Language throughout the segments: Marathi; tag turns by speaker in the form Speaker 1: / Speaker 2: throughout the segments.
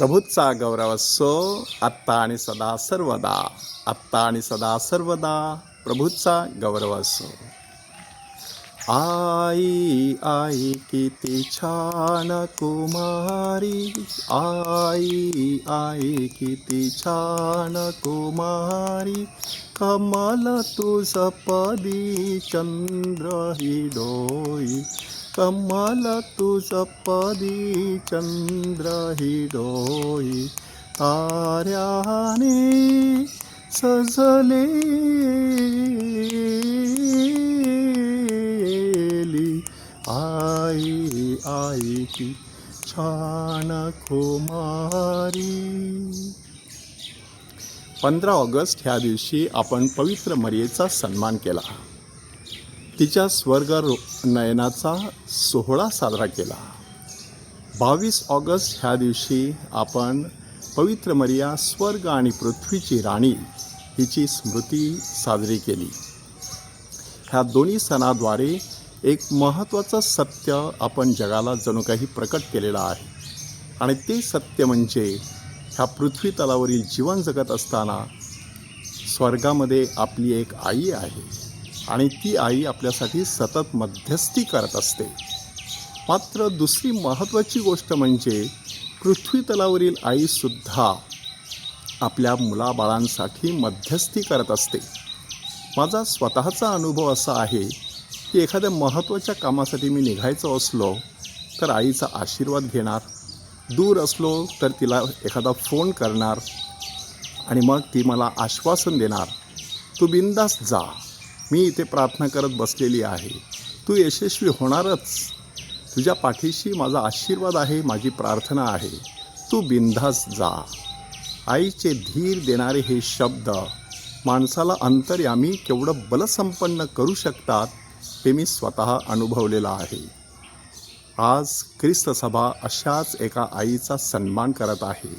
Speaker 1: प्रभूचा गौरव असो आत्ता आणि सदा सर्वदा. आत्ता आणि सदा सर्वदा प्रभूचा गौरव असो. आई आई किती छान कुमारी, आई आई किती छान कुमारी, कमल तुझ पदी चंद्र ही डोई, कमल तुझ पदी चंद्र ही डोई, ताऱ्याने सजलेली आई आई की छान कुमारी. 15 ऑगस्ट ह्या दिवशी आपण पवित्र मरियेचा सन्मान केला. तिच्या स्वर्ग नयनाचा सोहळा साजरा केला. 22 ऑगस्ट ह्या दिवशी आपण पवित्र मरिया स्वर्ग आणि पृथ्वीची राणी हिची स्मृती साजरी केली. ह्या दोन्ही सणाद्वारे एक महत्त्वाचं सत्य आपण जगाला जणू काही प्रकट केलेलं आहे. आणि ते सत्य म्हणजे ह्या पृथ्वी तलावरील जीवन जगत असताना स्वर्गामध्ये आपली एक आई आहे आणि ती आई आपल्यासाठी सतत मध्यस्थी करत असते. मात्र दुसरी महत्त्वाची गोष्ट म्हणजे पृथ्वी तलावरील आईसुद्धा आपल्या मुलाबाळांसाठी मध्यस्थी करत असते. माझा स्वतःचा अनुभव असा आहे की एखाद्या महत्त्वाच्या कामासाठी मी निघायचं असलो तर आईचा आशीर्वाद घेणार, दूर असलो तर तिला एखादा फोन करणार आणि मग ती मला आश्वासन देणार, तू बिनधास्त जा, मी इथे प्रार्थना करत बसलेली आहे, तू यशस्वी होणारच, तुझ्या पाठीशी माझा आशीर्वाद आहे, माझी प्रार्थना आहे, तू बिनधास्त जा. आईचे धीर देणारे हे शब्द माणसाला अंतर्यामी केवढं बलसंपन्न करू शकतात हे मी स्वतः अनुभवलेलं आहे. आज ख्रिस्त सभा अशाच एका आईचा सन्मान करत आहे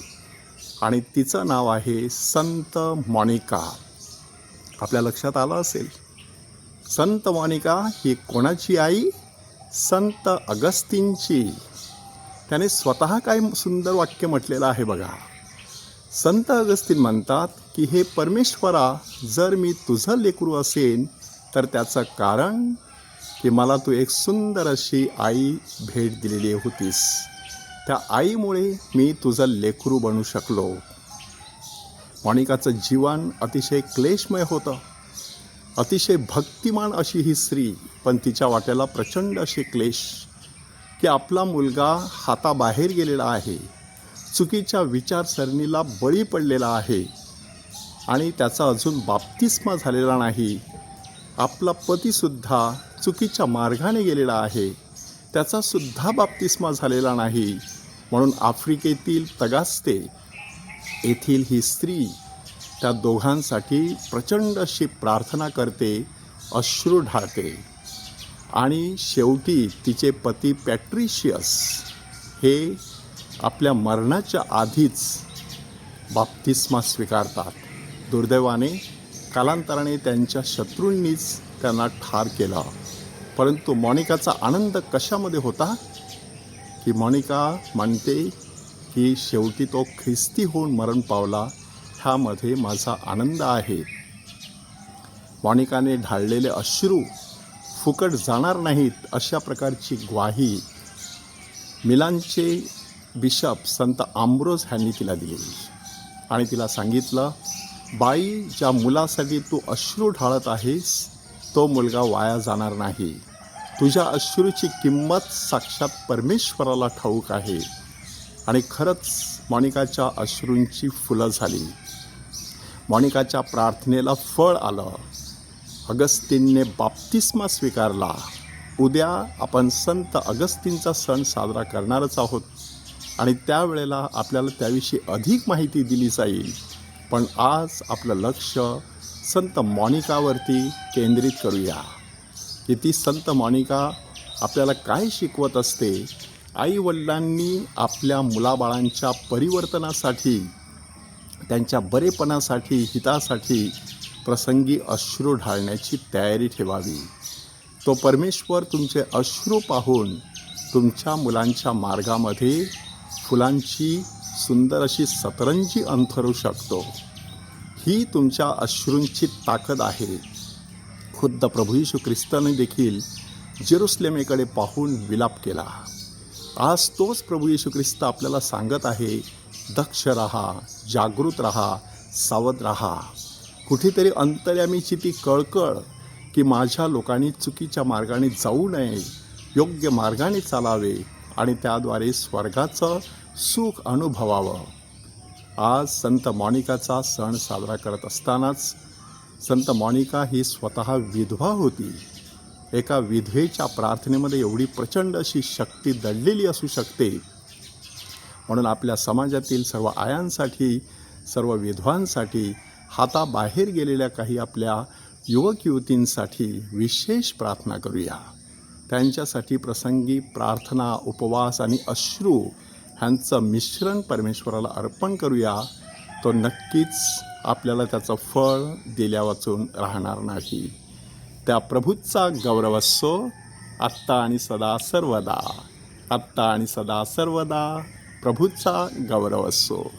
Speaker 1: आणि तिचं नाव आहे संत मॉनिका. आपल्या लक्षात आलं असेल, संत मॉनिका ही कोणाची आई? संत अगस्तीनची. त्याने स्वतः काय सुंदर वाक्य म्हटलेलं आहे बघा. संत अगस्तीन म्हणतात की हे परमेश्वरा, जर मी तुझं लेकरू असेन तर त्याचं कारण की मला तू एक सुंदर अशी आई भेट दिलेली होतीस, त्या आईमुळे मी तुझं लेकरू बनू शकलो. मॉनिकाचं जीवन अतिशय क्लेशमय होतं. अतिशय भक्तिमान अशी ही स्त्री, पण तिच्या वाट्याला प्रचंड असे क्लेश की आपला मुलगा हाताबाहेर गेलेला आहे, चुकीच्या विचारसरणीला बळी पडलेला आहे आणि त्याचा अजून बाप्तिस्मा झालेला नाही. आपला पतीसुद्धा चुकीच्या मार्गाने गेलेला आहे, त्याचासुद्धा बाप्तिस्मा झालेला नाही. म्हणून आफ्रिकेतील तगास्ते येथील ही स्त्री त्या दोघांसाठी प्रचंड अशी प्रार्थना करते, अश्रू ढाळते आणि शेवटी तिचे पती पॅट्रिशियस हे आपल्या मरणाच्या आधीच बाप्तिस्मा स्वीकारतात. दुर्दैवाने कालांतराने त्यांच्या शत्रूंनीच त्यांना ठार केलं. परंतु मॉनिकाचा आनंद कशामध्ये होता की मॉनिका म्हणते की शेवटी तो ख्रिस्ती होऊन मरण पावला, ह्यामध्ये माझा आनंद आहे. मॉनिकाने ढाळलेले अश्रू फुकट जाणार नाहीत अशा प्रकारची ग्वाही मिलानचे बिशप संत आम्ब्रोज ह्यांनी तिला दिली आणि तिला सांगितलं, बाई, ज्या मुलासाठी तू अश्रू ढाळत आहेस तो मुलगा वाया जाणार नाही. तुझ्या अश्रूची किंमत साक्षात परमेश्वराला ठाऊक आहे. आणि खरंच मॉनिकाच्या अश्रूंची फुलं झाली. मॉनिकाच्या प्रार्थनेला फळ आलं. अगस्तीनने बाप्तिस्मा स्वीकारला. उद्या आपण संत अगस्तीनचा सण साजरा करणारच आहोत आणि त्यावेळेला आपल्याला त्याविषयी अधिक माहिती दिली जाईल. पण आज आपलं लक्ष संत मॉनिकावरती केंद्रित करूया की ती संत मॉनिका आपल्याला काय शिकवत असते. आईवडिलांनी आपल्या मुलाबाळांच्या परिवर्तनासाठी, त्यांच्या बरेपणासाठी, हितासाठी प्रसंगी अश्रू ढाळण्याची तयारी ठेवावी. तो परमेश्वर तुमचे अश्रू पाहून तुमच्या मुलांच्या मार्गामध्ये फुलांची सुंदर अशी सतरंजी अंथरू शकतो. ही तुमच्या अश्रूंची ताकद आहे. खुद्द प्रभू येशू ख्रिस्ताने देखील जेरुसलेमेकडे पाहून विलाप केला. आज तोच प्रभू येशू ख्रिस्त आपल्याला सांगत आहे, दक्ष रहा, जागृत रहा, सावध रहा. कुठेतरी अंतर्यामीची ती कळकळ की माझ्या लोकांनी चुकीच्या मार्गाने जाऊ नये, योग्य मार्गाने चालावे आणि त्याद्वारे स्वर्गाचं सुख अनुभवावं. आज संत मॉनिकाचा सण साजरा करत असतानाच संत मॉनिका ही स्वतः विधवा होती. एका विधवेच्या प्रार्थनेमध्ये एवढी प्रचंड अशी शक्ती दडलेली असू शकते. म्हणून आपल्या समाजातील सर्व आयांसाठी, सर्व विधवांसाठी, हाताबाहेर गेलेल्या काही आपल्या युवक युवतींसाठी विशेष प्रार्थना करूया. त्यांच्यासाठी प्रसंगी प्रार्थना, उपवास आणि अश्रू ह्यांचं मिश्रण परमेश्वराला अर्पण करूया. तो नक्कीच आपल्याला त्याचं फळ दिल्यावाचून राहणार नाही. त्या प्रभूचा गौरव असो आत्ता आणि सदा सर्वदा. आत्ता आणि सदा सर्वदा प्रभूचा गौरव असो.